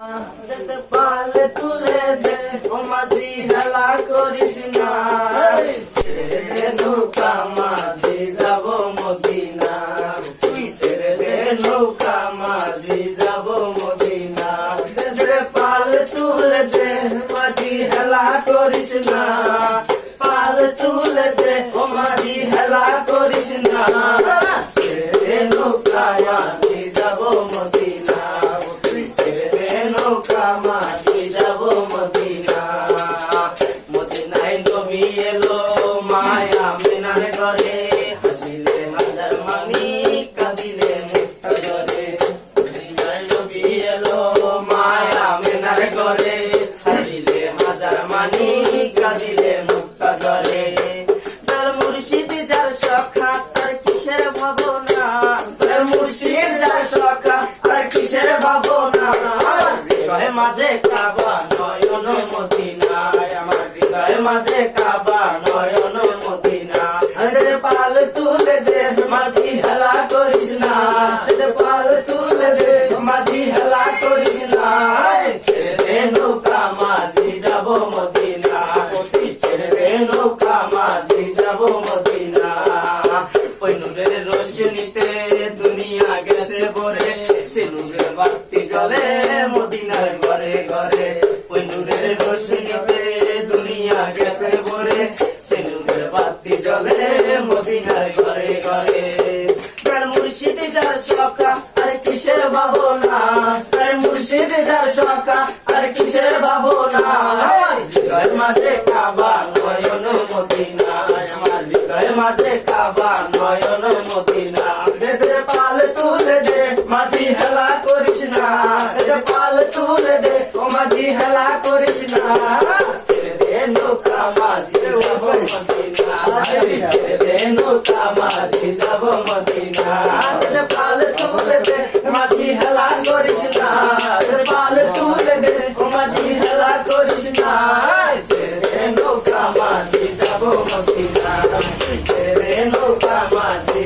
পালে তুলে দে ও মাঝি হেলা করিস না, ছেড়ে দে নৌকা মাঝি যাব মদিনা, তুই ছেড়ে দে নৌকা মাঝি যাব মদিনা। পালে তুলে দে মাঝি হেলা করিস না, পালে তুলে দে ও মাঝি হেলা করিস না, ছেড়ে দে নৌকা মাঝি যাব মদিনা, নৌকা মাঝি যাব মদিনা। মদিনায় নবী এলো মায়া মিনার ঘরে, হাসিলে হাজার মানি কাঁদিলে মুক্তা ঝরে। মদিনায় নবী এলো মায়া মিনার ঘরে, হাসিলে হাজার মানি কাঁদিলে মুক্তা ঝরে। তার মুর্শিদ যার সখা তার কিসের ভাবনা, তার মুর্শিদ যার সখা তার কিসের ভাবনা। হৃদয় মাঝে কাবা নয়ন মদিনা, আমার হৃদয় মাঝে কাবা নয়ন মদিনা। পাল তুলে দে মাঝি হেলা করিস না, পাল তুলে দে মাঝি হেলা করিস না, ছেড়ে দে নৌকা মাঝি যাব মদিনা, ছেড়ে দে নৌকা মাঝি যাব মদিনা। ওই নূরের রোশনীতে দুনিয়া গেছে ভরে, সে নূরের বাতি জ্বলে মদিনার ঘরে ঘরে। ওই নূরের রোশনীতে দুনিয়া গেছে ভরে, সে নূরের বাতি জ্বলে মদিনার ঘরে ঘরে। তার মুর্শিদ যার সখা আর কিসের ভাবনা, তার মুর্শিদ যার সখা আর কিসের ভাবনা। হৃদয় মাঝে কাবা নয়ন মদিনা, আমার হৃদয় মাঝে কাবা নয়ন মদিনা। পাল তুলে দে মাঝি হেলা করিস না, পাল তুলে দে ও মাঝি হেলা করিস না, ছেড়ে দে নৌকা মাঝি যাব মদিনা, ছেড়ে দে নৌকা মাঝি যাব মদিনা। পাল তুলে দে মাঝি হেলা করিস না, পাল তুলে দে ও মাঝি হেলা করিস না, ছেড়ে দে নৌকা মাঝি যাব মদিনা, ছেড়ে দে নৌকা মাঝি।